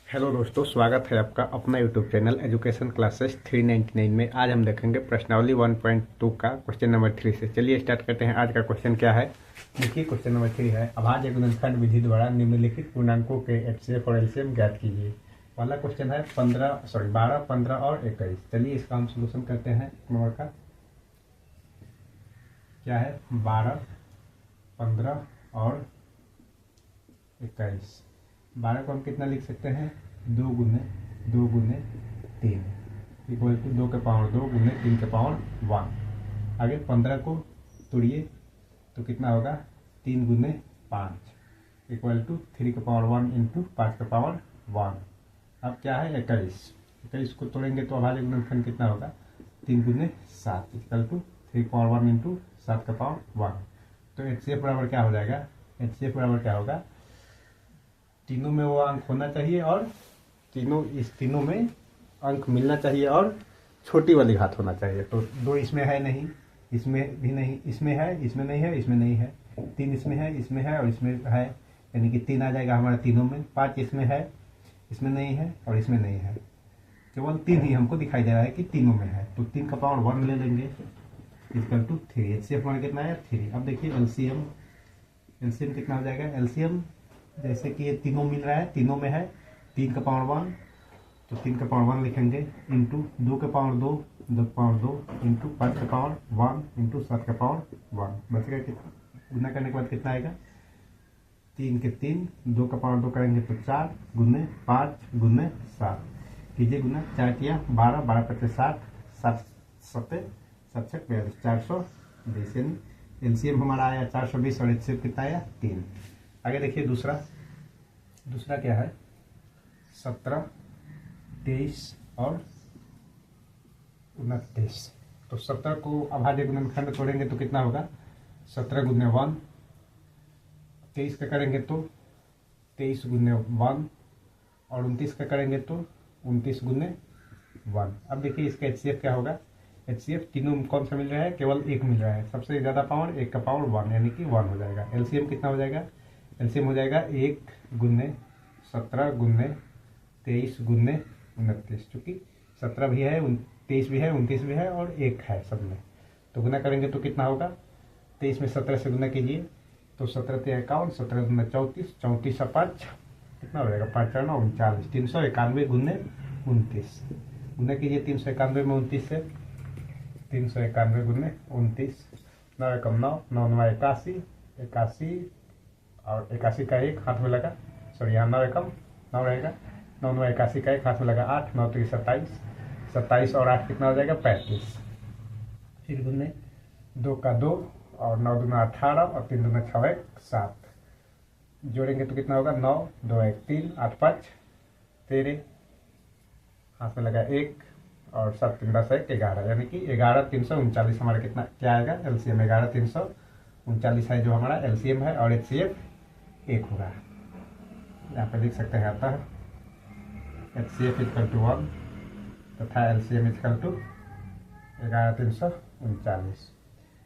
Hello दोस्तों, स्वागत है आपका अपना यूट्यूब चैनल एजुकेशन क्लासेस 399 में। आज हम देखेंगे प्रश्नावली 1.2 का क्वेश्चन नंबर 3 से। चलिए स्टार्ट करते हैं। आज का क्वेश्चन क्या है, देखिए क्वेश्चन नंबर 3 है, अभाज्य गुणनखंड विधि द्वारा निम्नलिखित पूर्णांकों के एचसीएफ और एलसीएम ज्ञात कीजिए। पहला क्वेश्चन है 12, 15 और 21। चलिए इसका हम सोल्यूशन करते हैं। नंबर का क्या है, 12, 15 और 21। 12 को हम कितना लिख सकते हैं, 2 गुने 3 इक्वल टू 2 के पावर 2 गुने 3 के पावर 1। आगे 15 को तोड़िए तो कितना होगा, 3 गुने 5 इक्वल टू 3 के पावर 1 इंटू 5 के पावर 1। अब क्या है 21 को तोड़ेंगे तो अभाज्य गुणनखंड कितना होगा, 3 गुने 7 इक्वल टू 3 के पावर 1 इंटू 7 के पावर 1। तो एचसीएफ बराबर क्या हो जाएगा, एचसीएफ बराबर क्या होगा, तीनों में वो अंक होना चाहिए और तीनों में अंक मिलना चाहिए और छोटी वाली घात होना चाहिए। तो 2 इसमें है नहीं, इसमें भी नहीं, इसमें है, इसमें नहीं है, इसमें नहीं है, 3 इसमें है और इसमें है, यानी कि 3 आ जाएगा हमारे तीनों में। 5 इसमें है, इसमें नहीं है और इसमें नहीं है, केवल 3 ही हमको दिखाई दे रहा है कि तीनों में है। तो 3 का पावर 1 ले लेंगे इक्वल टू 3। एचसीएफ हमारा कितना है, 3। अब देखिए एलसीएम कितना हो जाएगा, एलसीएम जैसे कि ये तीनों मिल रहा है, तीनों में है 3 का पावर 1, तो 3 का पावर 1 लिखेंगे इंटू 2 के पावर 2 इंटू 5 का पावर 1 इंटू 7 का पावर 1। बचेगा कितना, गुना करने के बाद कितना आएगा, 3 के 3, 2 का पावर 2 करेंगे तो 4 गुने 5 गुने 7 कीजिए गुना, 4 किया 12, 12 पच्चीस 60, 7 सत्ते 7 42, 420। यानी एलसीएम हमारा आया 420 और एचसीएफ कितना आया, 3। आगे देखिए दूसरा क्या है, 17, 23 और 29। तो 17 को अभाज्य गुणनखंड तोड़ेंगे तो कितना होगा, 17 गुने 1। 23 का करेंगे तो 23 गुने 1 और 29 का करेंगे तो 29 गुने 1। अब देखिए इसका एचसीएफ क्या होगा, एचसीएफ तीनों कौन सा मिल रहा है, केवल एक मिल रहा है, सबसे ज्यादा पावर 1 का पावर 1 यानी कि 1 हो जाएगा। एलसीएम कितना हो जाएगा, एलसीएम हो जाएगा 1 गुने 17 गुने 23 गुने 29। चूंकि 17 भी है, 23 भी है, 29 भी है और 1 है सब में, तो गुना करेंगे तो कितना होगा, 23 में 17 से गुना कीजिए तो 17 × 51, 17 गुना 34, 34 और 5 कितना हो जाएगा, 5 4 9 39, 391 गुने 29। गुना कीजिए 391 में 29 से, 391 गुने 29, 9 एकम 9, 9 9 81, 81 और 81 का 1 हाथ में लगा, सॉरी यहाँ 9 एकम 9 रहेगा, 9 9 81 का 1 हाथ में लगा, 8 9 3 27, 27 और 8 कितना हो जाएगा, 35। फिर गुने 2 का 2 और 9 दूना 18 और 3 दूना 6 1 7 जोड़ेंगे तो कितना होगा, 9 2 1 3 8 5 13, हाथ में लगा 1 और 7 3 10 1 11, यानी कि 11 339 हमारा कितना क्या आएगा, एलसीएम 11 339 है जो हमारा एलसीएम है और एचसीएफ 1 होगा। यहाँ पे लिख सकते हैं, आता है एचसीएफ इक्वल टू 1 तथा एलसीएम इक्वल टू 11 339।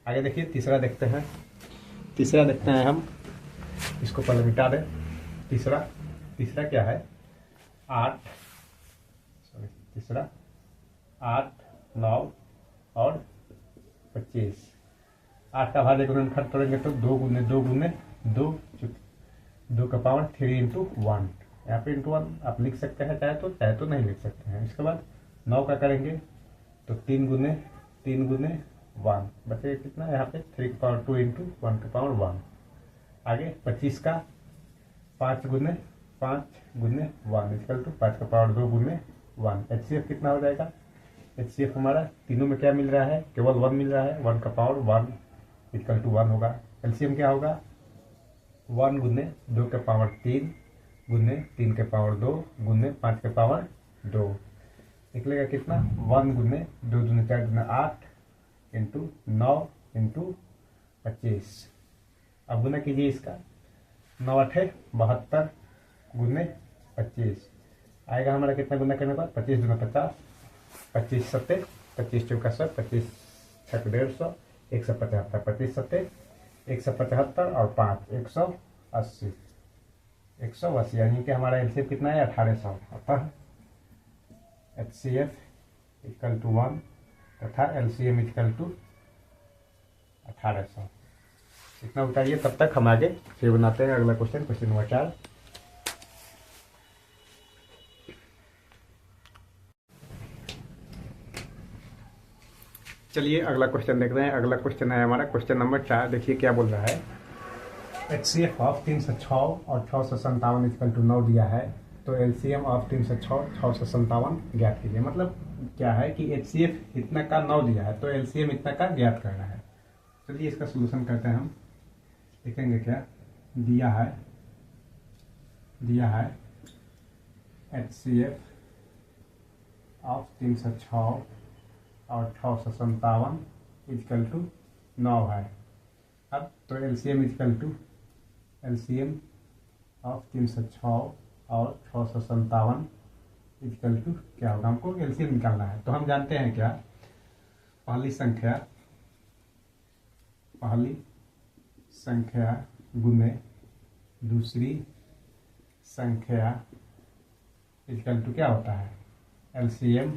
आगे देखिए तीसरा देखते हैं हम, इसको पहले मिटा दें। तीसरा क्या है, 8 9 और 25। 8 का अभाज्य गुणनखंड तोड़ेंगे तो 2 गुने 2 2 का पावर 3 इंटू 1। यहाँ पे इंटू 1 आप लिख सकते हैं, चाहे तो नहीं लिख सकते हैं। इसके बाद 9 का करेंगे तो 3 गुने 1 बचेगा कितना, यहाँ पे 3 का पावर 2 इंटू 1 का पावर 1। आगे 25 का 5 गुने 1 इक्वल टू 5 का पावर 2 गुने 1। एचसीएफ कितना हो जाएगा, एचसीएफ हमारा तीनों में क्या मिल रहा है, केवल 1 मिल रहा है, 1 का पावर 1 इक्वल टू 1 होगा। एलसीएम क्या होगा, 1 गुने 2 के पावर 3 गुने 3 के पावर 2 गुने 5 के पावर 2 निकलेगा कितना, 1 गुने 2 दूने 4 गुने 8 इंटू 9 इंटू 25। अब गुना कीजिए इसका, 9 8 72 गुने 25 आएगा हमारा कितना, गुना करने के बाद 25 दूना 50, 25 7 25 चौका 100, 25 6 150, 175, 25 7 175 और 5 180। 180, यानी कि हमारा एलसीएम कितना है 1800। अतः HCF इक्वल टू 1 तथा LCM इक्वल टू 1800। इतना उतारिए, तब तक हम आगे फिर बनाते हैं अगला क्वेश्चन, क्वेश्चन नंबर 4। चलिए अगला क्वेश्चन देख रहे हैं। अगला क्वेश्चन है हमारा क्वेश्चन नंबर 4। देखिए क्या बोल रहा है। HCF ऑफ 306 और 657 इक्वल टू 9 दिया है, तो LCM ऑफ 306 657 ज्ञात कीजिए। मतलब क्या है कि HCF इतना का 9 दिया है, तो LCM इतना का ज्ञात करना है। चलिए इसका सोल्यूशन करते हैं हम। देखेंगे क्या दिया है HCF ऑफ 306 और 657 इक्वल टू 9 है। अब तो LCM ऑफ 306 और 657 इक्वल टू क्या होगा, हमको LCM निकालना है। तो हम जानते हैं क्या, पहली संख्या गुने दूसरी संख्या इक्वल टू क्या होता है, LCM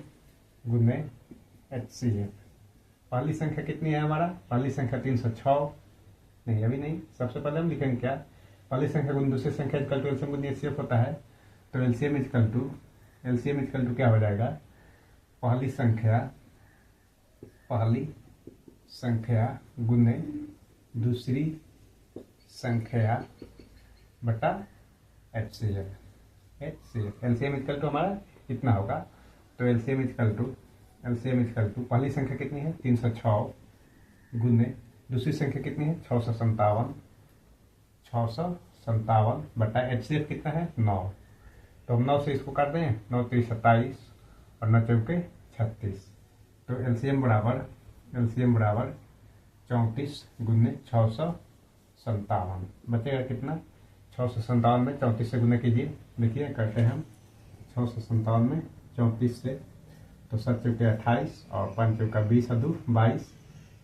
गुने HCF। पहली संख्या कितनी है हमारा, पहली संख्या 306, नहीं अभी नहीं, सबसे पहले हम लिखेंगे क्या, पहली संख्या गुने दूसरी संख्या इक्वल टू LCM गुने HCF होता है। तो LCM इक्वल टू क्या हो जाएगा, पहली संख्या गुने दूसरी संख्या बटा HCF। LCM इक्वल टू हमारा कितना होगा, तो LCM इक्वल टू पहली संख्या कितनी है 306 गुने दूसरी संख्या कितनी है 657 बटा HCF कितना है 9। तो हम 9 से इसको काट दें, 9 3 27 और 9 चौके 36। तो LCM बराबर 34 गुने 657, बचेगा कितना 657 में 34 से गुना कीजिए। देखिए करते हैं हम 657 में 34 से, तो 7 चौके 28 और 5 चौका 20 और 2 22,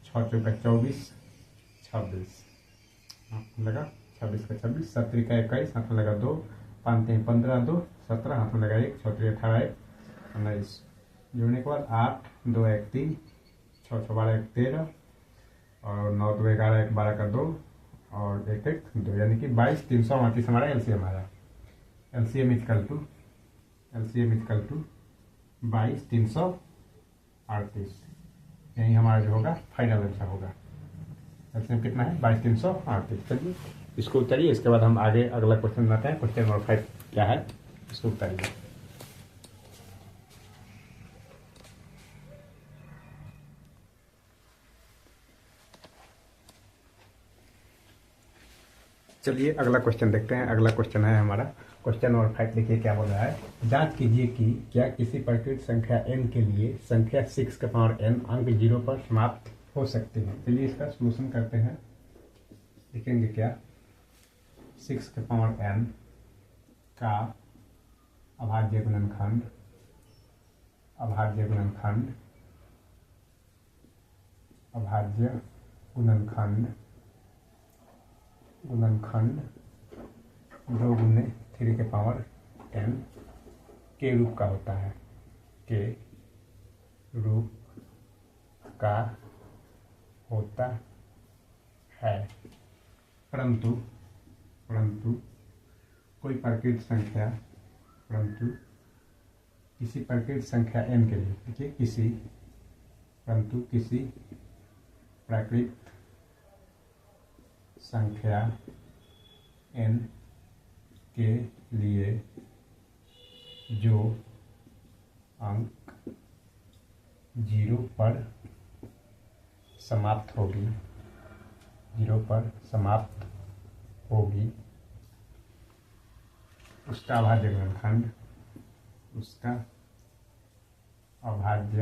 6 चौका 24 26 लगा, 26 का 26, 7 का 21, हाथ में लगा 2, 5 3 15 2 17, हाथ में लगा 1, 6 3 18 1 19, जोड़ने के बाद 8 2 1 3, 6 6 12 1 13 और 9 2 11 1 12 का 2 और 1 1 2, यानी कि 22 338 हमारा LCM आया। LCM इक्वल टू 22 338, यही हमारा जो होगा फाइनल आंसर होगा। LCM कितना है 22 338। चलिए इसको उतारिए, इसके बाद हम आगे अगला क्वेश्चन बनाते हैं। क्वेश्चन नंबर 5 क्या है, इसको उतारिए। चलिए अगला क्वेश्चन देखते हैं। अगला क्वेश्चन है हमारा क्वेश्चन नंबर 5। देखिए क्या बोल रहा है। जांच कीजिए कि क्या किसी प्रकृत संख्या n के लिए संख्या 6 का पावर n अंक 0 पर समाप्त हो सकती है। चलिए इसका सॉल्यूशन करते हैं। लिखेंगे क्या, 6 का पावर n का अभाज्य गुणनखंड गुणनखंड 2 गुने 3 के पावर n के रूप का होता है, के रूप का होता है। परंतु किसी प्रकृत संख्या n के लिए, देखिए किसी प्रकृत संख्या n के लिए जो अंक 0 पर समाप्त होगी उसका अभाज्य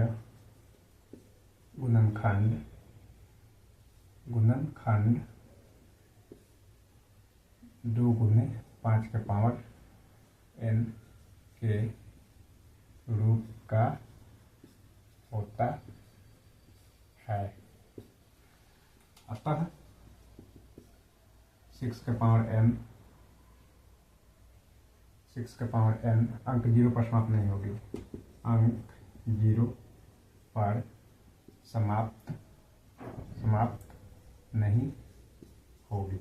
गुणनखंड 2 गुने 5 के पावर n के रूप का होता है। अतः 6 के पावर n 6 का पावर n, अंक 0 पर समाप्त नहीं होगी, अंक 0 पर समाप्त नहीं होगी।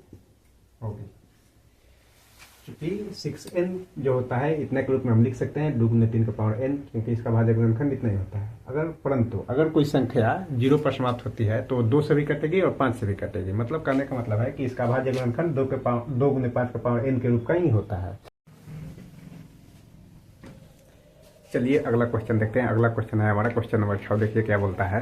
चूंकि 6n जो होता है इतने के रूप में हम लिख सकते हैं 2 गुने 3 का पावर n, क्योंकि इसका भाज्य गुणनखंड इतना ही होता है। परंतु अगर कोई संख्या 0 पर समाप्त होती है तो 2 से भी कटेगी और 5 से भी कटेगी। मतलब कहने का मतलब है कि इसका भाज्य गुणनखंड 2 गुने 5 का पावर n के रूप का ही होता है। चलिए अगला क्वेश्चन देखते हैं। अगला क्वेश्चन है हमारा क्वेश्चन नंबर 6। देखिए क्या बोलता है।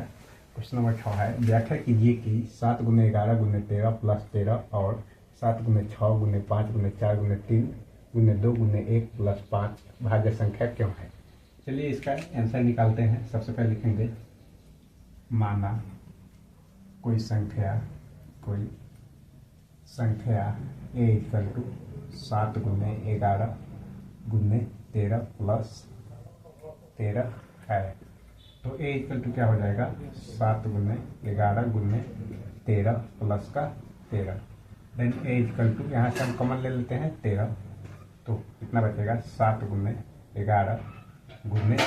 क्वेश्चन नंबर 6 है, व्याख्या कीजिए कि 7 गुने 11 गुने 13 प्लस 13 और 7 गुने 6 गुने 5 गुने 4 गुने 3 गुने 2 गुने 1 प्लस 5 भाज्य संख्या क्यों है। चलिए इसका आंसर निकालते हैं। सबसे पहले लिखेंगे, माना कोई संख्या a इक्वल टू 7 गुने 11 गुने 13 प्लस 13 है। तो a इक्वल टू क्या हो जाएगा, 7 गुने 11 गुने 13 प्लस का 13। देन a इक्वल टू, यहाँ से हम कॉमन ले लेते हैं 13, तो कितना बचेगा 7 गुने 11 गुने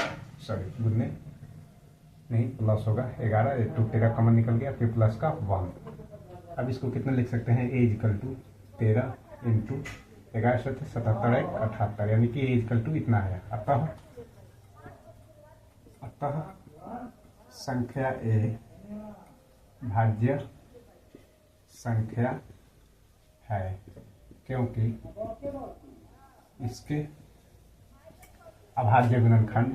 नहीं प्लस होगा 11, 13 कॉमन निकल गया, फिर प्लस का 1। अब इसको कितना लिख सकते हैं, a इक्वल टू 13 इंटू 11 से 77 1 78, यानी कि a इक्वल टू इतना है। अतः संख्या a भाज्य संख्या है, क्योंकि इसके अभाज्य गुणनखंड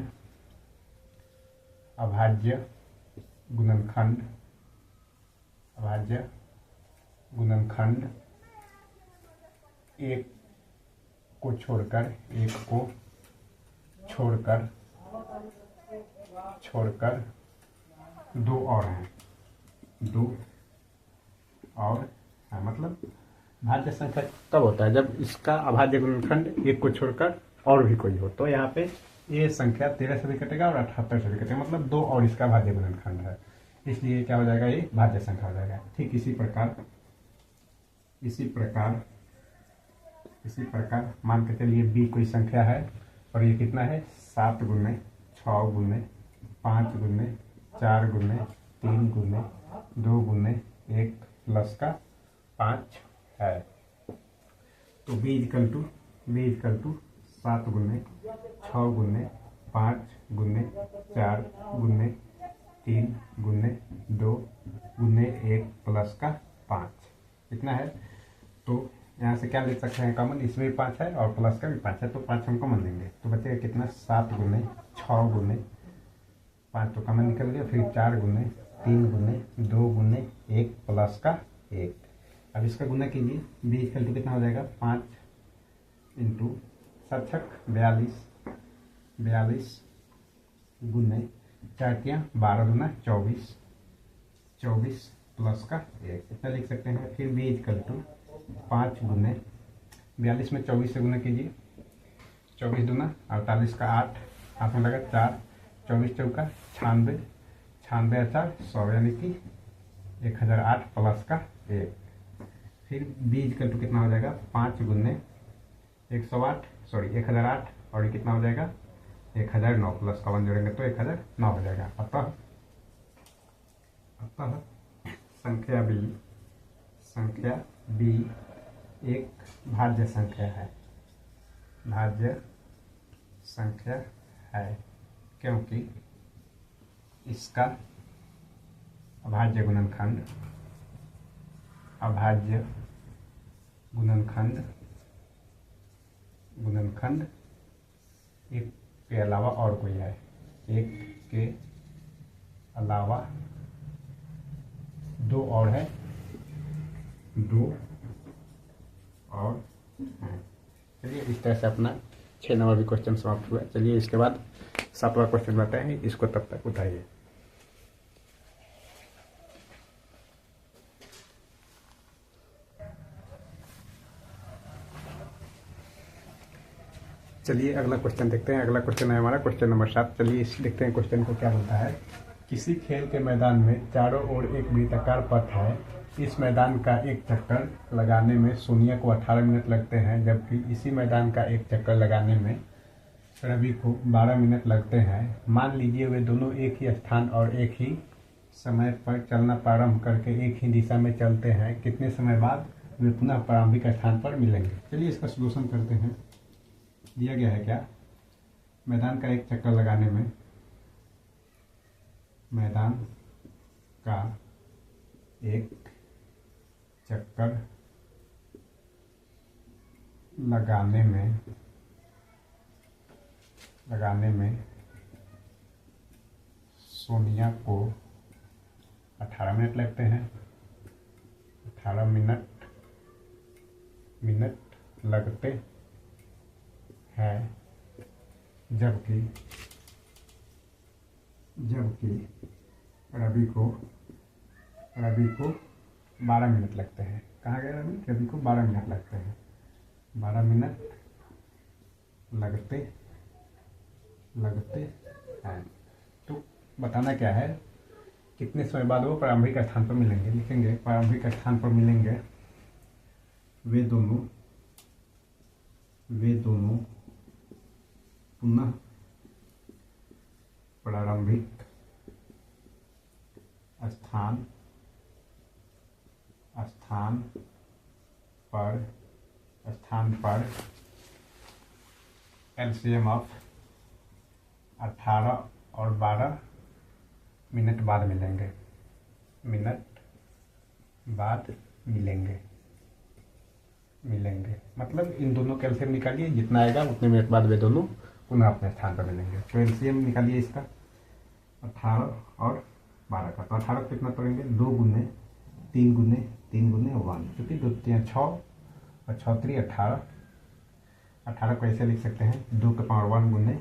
एक को छोड़कर दो और हैं। मतलब भाज्य संख्या कब होता है, जब इसका अभाज्य गुणनखंड एक को छोड़कर और भी कोई हो। तो यहाँ पे ये संख्या 13 से भी कटेगा और 78 से भी कटेगा, मतलब 2 और इसका भाज्य गुणनखंड है, इसलिए क्या हो जाएगा, ये भाज्य संख्या हो जाएगा। ठीक इसी प्रकार मान के चलिए b कोई संख्या है और ये कितना है, 7 गुने 6 गुने 5 गुने 4 गुने 3 गुने 2 गुने 1 प्लस का 5 है। तो b इक्वल टू 7 गुने 6 गुने 5 गुने 4 गुने 3 गुने 2 गुने 1 प्लस का 5 इतना है। तो यहाँ से क्या ले सकते हैं कॉमन, इसमें भी 5 है और प्लस का भी 5 है, तो 5 हम कॉमन लेंगे तो बचेगा कितना, 7 गुने 6 गुने 5 तो कॉमन निकल गया, फिर 4 गुने 3 गुने 2 गुने 1 प्लस का 1। अब इसका गुना कीजिए, b इक्वल टू कितना हो जाएगा, 5 इंटू 7 42 गुने 4 12 गुना 24 प्लस का 1 इतना लिख सकते हैं। फिर b इक्वल टू 5 गुने 42 में 24 से गुना कीजिए, 24 दूना 48 का 8 हाथ में लगा 4, 24 चौका 96, 96 4 100, यानी कि 1008 प्लस का 1। फिर b इक्वल टू कितना हो जाएगा, 5 गुने 1008 और ये कितना हो जाएगा 1009 प्लस का 1 जोड़ेंगे तो 1009 हो जाएगा। अतः संख्या b एक भाज्य संख्या है, क्योंकि इसका अभाज्य गुणनखंड एक के अलावा और कोई है, एक के अलावा 2 और है, 2 और हैं। चलिए इस तरह से अपना 6 नंबर भी क्वेश्चन समाप्त हुआ। चलिए इसके बाद 7वां क्वेश्चन बताएंगे, इसको तब तक उठाइए। चलिए अगला क्वेश्चन देखते हैं। अगला क्वेश्चन है हमारा क्वेश्चन नंबर 7। चलिए इस देखते हैं क्वेश्चन को क्या बोलता है। किसी खेल के मैदान में चारों ओर एक वृत्ताकार पथ है इस मैदान का एक चक्कर लगाने में सोनिया को 18 मिनट लगते हैं, जबकि इसी मैदान का एक चक्कर लगाने में रवि को 12 मिनट लगते हैं। मान लीजिए वे दोनों एक ही स्थान और एक ही समय पर चलना प्रारंभ करके एक ही दिशा में चलते हैं। कितने समय बाद वे पुनः प्रारंभिक स्थान पर मिलेंगे। चलिए इसका सलूशन करते हैं। दिया गया है क्या, मैदान का एक चक्कर लगाने में, मैदान का एक चक्कर लगाने में सोनिया को 18 मिनट लगते हैं। 18 मिनट लगते हैं, जबकि रवि को 12 मिनट लगते हैं। कहाँ गया रवि को 12 मिनट लगते हैं। 12 मिनट लगते हैं। तो बताना क्या है, कितने समय बाद वो प्रारंभिक स्थान पर मिलेंगे। लिखेंगे प्रारंभिक स्थान पर मिलेंगे वे दोनों पुनः प्रारंभिक स्थान पर एलसीएम ऑफ 18 और 12 मिनट बाद मिलेंगे। मतलब इन दोनों का एलसीएम निकालिए, जितना आएगा उतने मिनट बाद वे दोनों पुनः अपने स्थान पर मिलेंगे। तो एलसीएम निकालिए इसका 18 और 12 का। तो 18 कितना करेंगे, 2 गुने 3 गुने 1, क्योंकि 2 3 6 और 6 3 18। 18 को ऐसे लिख सकते हैं 2 के पावर 1 गुने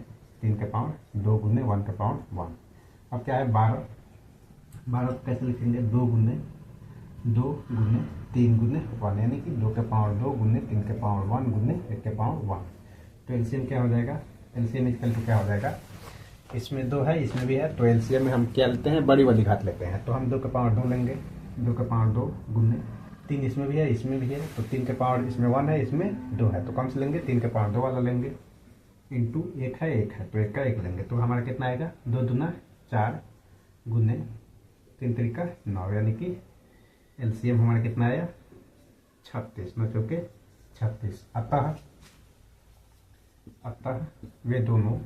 3 के पावर 2 गुने 1 के पावर 1। अब क्या है 12 को कैसे लिखेंगे, 2 गुने 3 गुने 1, यानी कि 2 के पावर 2 गुने 3 के पावर 1 गुने 1 के पावर 1। तो एलसीएम क्या हो जाएगा, एलसीएम इक्वल टू क्या हो जाएगा, इसमें 2 है इसमें भी है, तो एलसीएम में हम क्या लेते हैं, बड़ी वाली घात लेते हैं। तो हम 2 के पावर 2 लेंगे, 2 के पावर 2 गुने 3 इसमें भी है इसमें भी है, तो 3 के पावर इसमें 1 है इसमें 2 है, तो कौन सा लेंगे, 3 के पावर 2 वाला लेंगे। इंटू 1 है तो 1 का 1 लेंगे। तो हमारा कितना आएगा, 2 दूना 4 गुने 3 त्रिका 9, यानी कि एलसीएम हमारा कितना आया 36, 9 चौके 36। अतः वे दोनों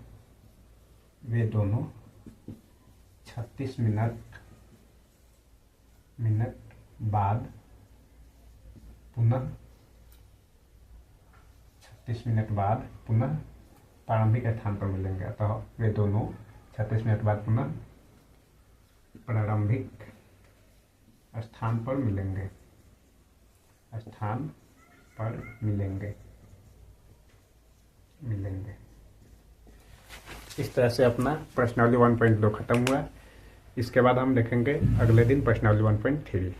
36 मिनट बाद पुनः प्रारंभिक स्थान पर मिलेंगे। अतः वे दोनों 36 मिनट बाद पुनः प्रारंभिक स्थान पर मिलेंगे। इस तरह से अपना प्रश्नावली 1.2 खत्म हुआ। इसके बाद हम देखेंगे अगले दिन प्रश्नावली 1.3।